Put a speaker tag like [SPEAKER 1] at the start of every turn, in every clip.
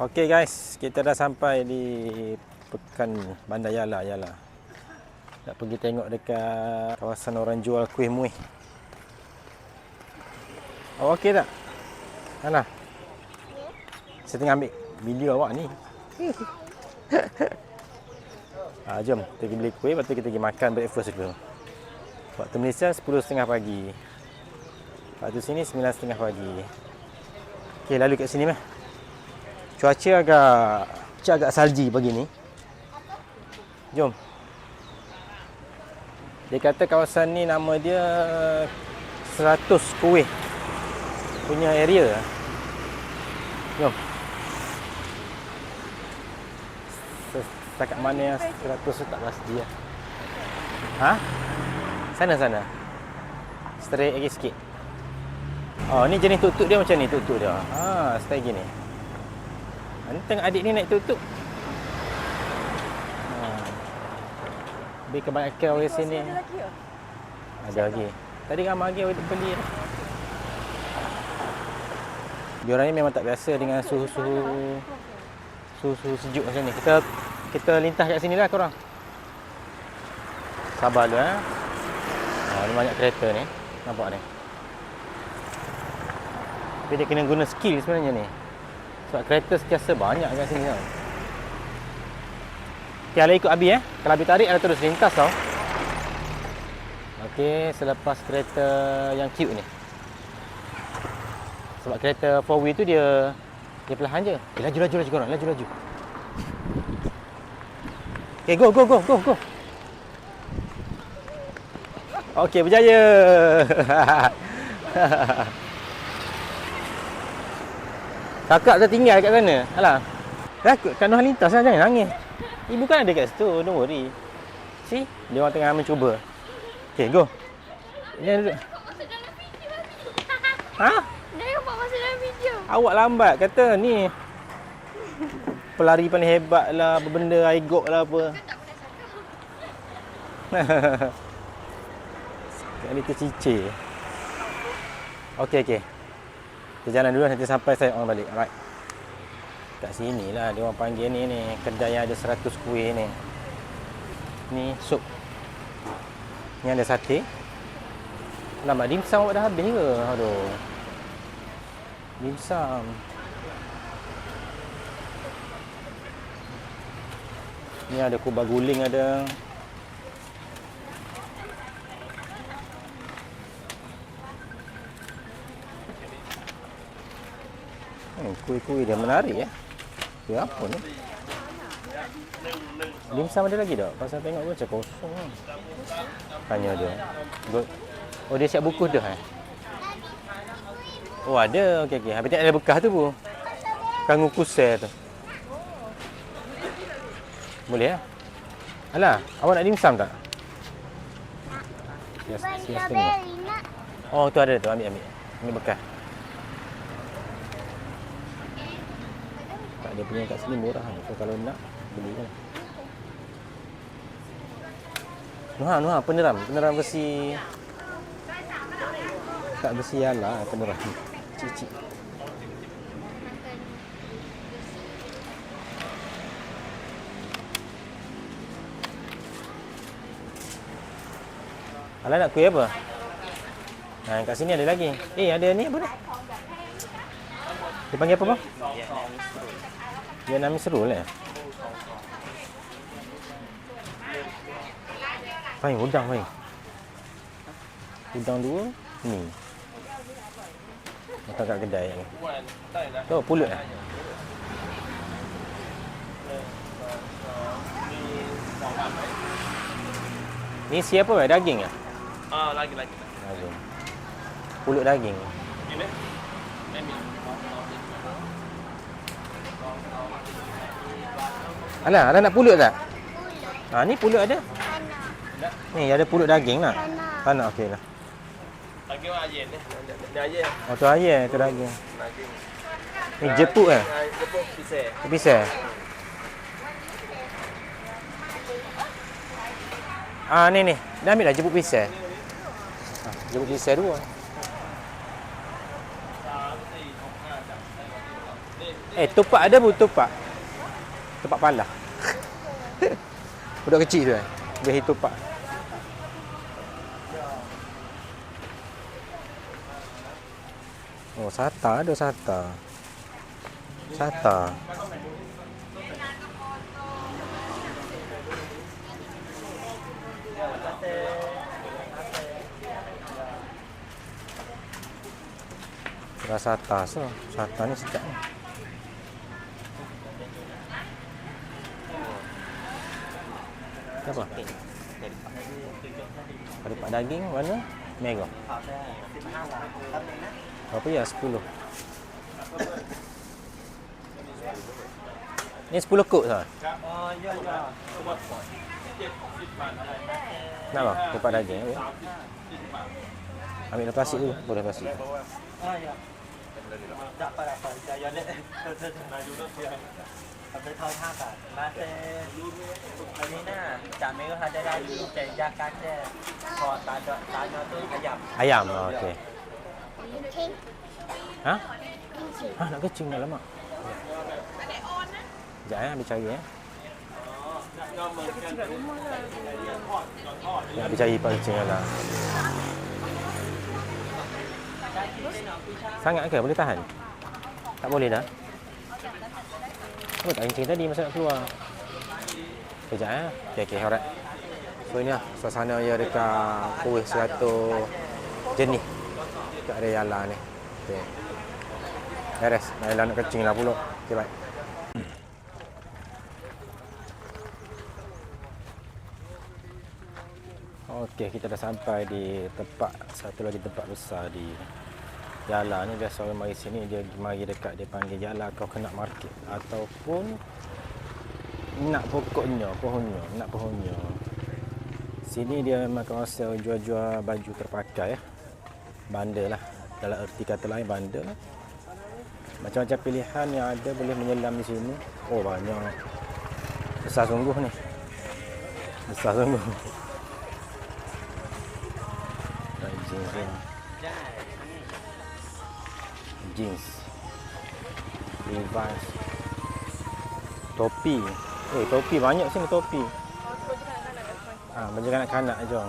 [SPEAKER 1] Okey guys, kita dah sampai di Pekan Bandar Yala. Nak pergi tengok dekat kawasan orang jual kuih muih. Oh, okey tak? Mana? Saya tengah ambil video awak ni. Jom, kita pergi beli kuih, lepas tu kita pergi makan breakfast dulu. Waktu Malaysia 10.30 pagi. Waktu sini 9.30 pagi. Okey, lalu kat sini meh. Cuaca agak salji pagi ni. Jom. Dia kata kawasan ni nama dia 100 kuih punya area. Jom. Setakat mana yang 100 tu tak pasti lah. Ha? Sana. Straight lagi sikit. Oh, ni jenis tuk-tuk dia macam ni, tuk-tuk dia. Style gini. Ni tengok adik ni naik tuk-tuk. Lebih kebanyakan orang sini. Ada lagi. Tadi ramai lagi orang beli. Diorang ni memang tak biasa dengan suhu sejuk macam ni. Kita lintas kat sini lah korang. Sabar dulu ni banyak kereta ni. Nampak ni. Tapi dia kena guna skill sebenarnya ni. Sebab kereta sentiasa banyak kat sini tau. Okay, Ala ikut Abi Kalau Abi tarik, Ala terus lintas tau. Okay, selepas kereta yang cute ni. Sebab kereta 4wheel tu dia perlahan je. Laju korang, laju. Okay, go. Okay, berjaya. Kakak tertinggal kat sana. Alah. Takut kan Noh lintas lah, jangan nangis. Ibu kan ada kat situ, don't worry. See? Dia orang tengah mencuba. Okay, go. Dia Ha?
[SPEAKER 2] Dia buat masa dalam video.
[SPEAKER 1] Awak lambat kata ni. Pelari paling hebat lah, berbenda aigok lah apa. Sekali tercicir. Okey. Kita jalan dulu nanti sampai saya orang balik. Alright. Kat sini lah dia orang panggil ni kedai yang ada 100 kuih ni. Ni sup. Ni ada sate. Lama dimsum awak dah habis ke? Aduh. Dimsum. Ni ada kubah guling ada. Kuih-kuih dia menarik Kuih apa ni? Dimsum ada lagi tak? Pasal tengok macam kosong kan. Tanya dia. Oh, dia siap bungkus dah Oh, ada. Okey. Habis ada bekas tu pun. Kanggu kusel tu. Boleh lah. Alah, awak nak dimsum tak? Oh, tu ada tu. Ambil. Ini bekas. Dia punya kat sini murah kan. So, kalau nak, belikan. Nuha, peneram versi tak versi Yala, peneram. Cicik. Alah nak kuih apa? Kat sini ada lagi. Ada ni apa ni? Dia panggil apa bang? Vietnamese roll Fahim, udang Fahim. Udang dua, ni. Makan kat kedai ni. Tu, pulut Ni siapa daging
[SPEAKER 3] Lagi.
[SPEAKER 1] Daging. Pulut daging.
[SPEAKER 3] Ini?
[SPEAKER 1] Alah, nak pulut tak? Ni pulut ada. Ni ada pulut daging nak. Tak nak, okey lah.
[SPEAKER 3] Daging ayam ni. Dia ayam.
[SPEAKER 1] Oh, tu ayam, tu daging. Ni jepuk
[SPEAKER 3] Jepuk pisang.
[SPEAKER 1] Pisang. Ni. Dah ambil dah jepuk pisang. Jepuk pisang dua. Tupak ada bu, tupak. Tupak pala. Budak kecil tu dia hit tupak. Oh, sata ada sata. Sata. Rasa sata so. Sata ni sedap ni. Apa? Ada pak daging mana? Mega. Berapa ya? 10. Ni 10 kok sah.
[SPEAKER 3] Oh, ya.
[SPEAKER 1] Nak apa? Kupat daging ya. Ambil dah plastik dulu. Boleh plastik.
[SPEAKER 3] Oh, ya. Tak apa. Saya ni. Sampai tahun apa? Masa ini nah, kami ada lagi jajakan je. Kalau tanya tu ayam.
[SPEAKER 1] Ayam. Oh, okey.
[SPEAKER 2] Kencing.
[SPEAKER 1] Ha? Ha, nak kecing dah lama. Sekejap ambil cari Nak ambil cari pak kecing lah. Sangat ke? Boleh tahan? Tak boleh dah? Oh, tak kencing tadi masa nak keluar. Sekejap Okey, alright. So ini lah suasana dia dekat kuih 100 jenis dekat area Yala ni. Okey. Beres. Nailah nak kencing lah pula. Okey, baik. Okey, kita dah sampai di tempat, satu lagi tempat besar di Yala ni. Biasa orang mari sini, dia mari dekat, dia panggil Yala Coconut Market ataupun nak pohonnya. Sini dia memang kawasan jual-jual baju terpakai ya. Bandar lah. Dalam erti kata lain bandar lah. Macam-macam pilihan yang ada boleh menyelam di sini. Oh, banyak. Besar sungguh ni. Besar sungguh. Jeans. Levi's. Topi. Topi banyak sini topi. Baju kanak-kanak jom.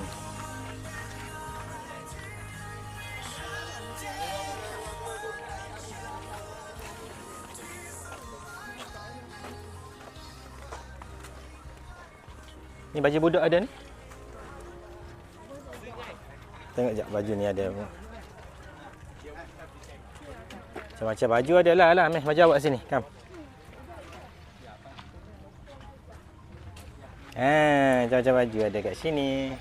[SPEAKER 1] Ni baju budak ada ni? Tengok jap baju ni ada. Macam-macam baju ada lah. Meh, baju awak sini. Kam. Macam-macam baju ada kat sini.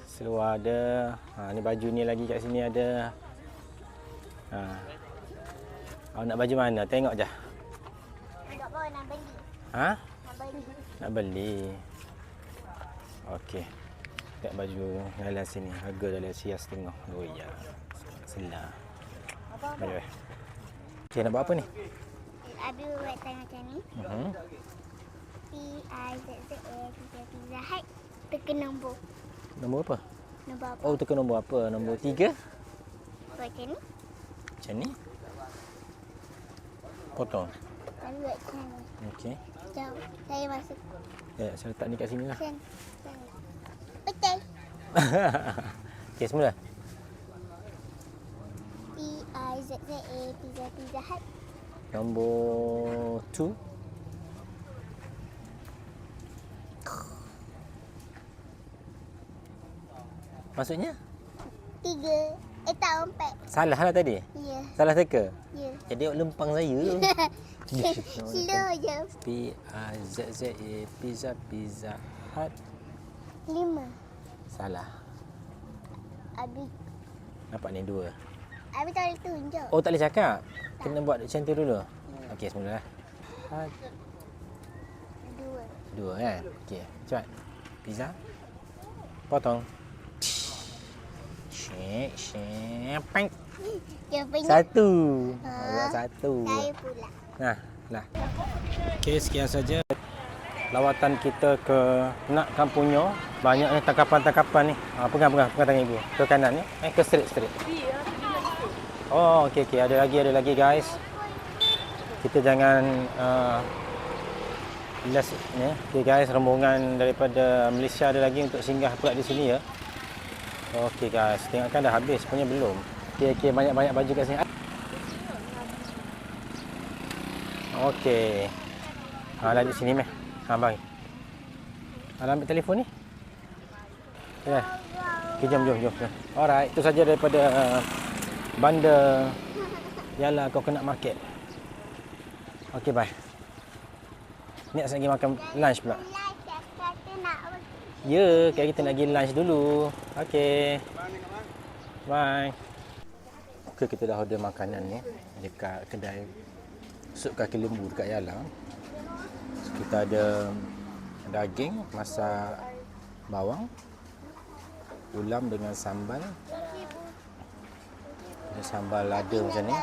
[SPEAKER 1] Seluar ada. Ni baju ni lagi kat sini ada. Awak nak baju mana? Tengok je.
[SPEAKER 2] Tak boleh nak beli.
[SPEAKER 1] Nak beli. Okey. Tengok baju dalam sini. Harga dalam RM1.5. Oh ya. Selah. Baik. Okey, nak buat apa ni?
[SPEAKER 2] Abi buat tangan macam ni. P-I-Z-Z-A Pizza Hut. Tekan nombor.
[SPEAKER 1] Nombor apa?
[SPEAKER 2] Nombor apa?
[SPEAKER 1] Oh, tekan nombor apa? Nombor 3?
[SPEAKER 2] Buat macam ni.
[SPEAKER 1] Macam ni? Potong.
[SPEAKER 2] Abi buat macam ni.
[SPEAKER 1] Okey.
[SPEAKER 2] Jom, saya masuk.
[SPEAKER 1] Ya, saya letak ni kat sini lah.
[SPEAKER 2] Betul.
[SPEAKER 1] Okey, semula.
[SPEAKER 2] P-I-Z-Z-A Pizza Hut.
[SPEAKER 1] Nombor 2. Maksudnya?
[SPEAKER 2] 3. Tak, 4.
[SPEAKER 1] Salah lah tadi?
[SPEAKER 2] Ya.
[SPEAKER 1] Salah teka?
[SPEAKER 2] Ya.
[SPEAKER 1] Jadi awak lempang saya tu.
[SPEAKER 2] Slow je.
[SPEAKER 1] P-I-Z-Z-A Pizza Hut.
[SPEAKER 2] 5.
[SPEAKER 1] Salah.
[SPEAKER 2] Abi
[SPEAKER 1] Nampak ni 2.
[SPEAKER 2] tak boleh tunjuk.
[SPEAKER 1] Oh, tak boleh cakap? Kena buat macam tu dulu? Okey, semula lah. Hut. 2 kan? Okey, cepat. Pizza. Potong. Shake. Pang.
[SPEAKER 2] Dia punya.
[SPEAKER 1] 1. Buat 1.
[SPEAKER 2] Saya pula.
[SPEAKER 1] Lah. Okey, sekian saja lawatan kita ke Nak Kampunyo. Banyak ni tangkapan-tangkapan ni. Pegang tangan ibu. Ke kanan ni. Ke straight. Oh, okey okey, ada lagi guys. Kita jangan last ni. Okey guys, rombongan daripada Malaysia ada lagi untuk singgah pula di sini ya. Okey guys, tengokkan dah habis punya belum. Okey okey, banyak-banyak baju kat sini. Okey. Lah di sini meh. Bang. Ambil telefon ni. Ya. Okay, jom. Alright, itu saja daripada bandar Yala Coconut Market. Okey, bye. Ni nak pergi makan lunch pula.
[SPEAKER 2] Kata nak
[SPEAKER 1] Ya, kita nak pergi lunch dulu. Okey. Bye. Okey, kita dah order makanan ni dekat kedai sup kaki lembu dekat Yala. So, kita ada daging masak bawang, ulam dengan sambal. Ada sambal lada macam ni.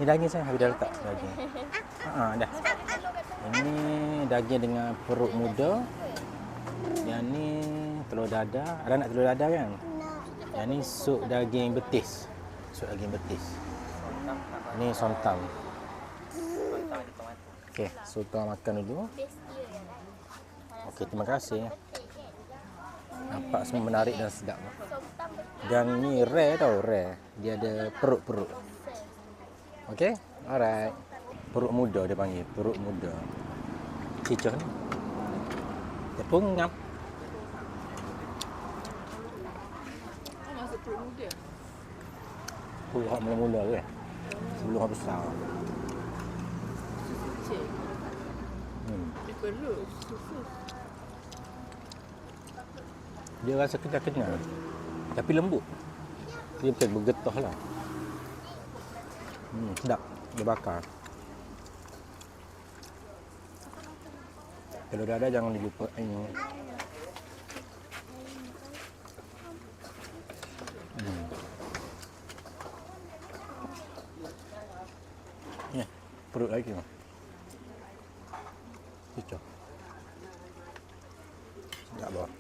[SPEAKER 1] Ni daging saya habis dah letak daging. Dah. Ini daging dengan perut muda. Yang ni telur dadah. Ada nak telur dadah kan? Yang ni sup daging betis. Sup daging betis. Ini sontam. Okey, so tuan makan dulu. Okey, terima kasih. Nampak semua menarik dan sedap. Dan ni rare tau, rare. Dia ada perut-perut. Okey, alright. Perut muda dia panggil, perut muda. Cicah ni. Dia pengap.
[SPEAKER 4] Masuk perut muda.
[SPEAKER 1] Perut hak mula-mula ke? Sebelum hak besar.
[SPEAKER 4] Cik. Dia perut. Susu.
[SPEAKER 1] Dia rasa kenyal-kenyal. Tapi lembut. Dia macam bergetah lah. Sedap. Dia bakar. Kalau dah ada jangan lupa ini. Ya, perut lagi. Cicak. Sedap bah.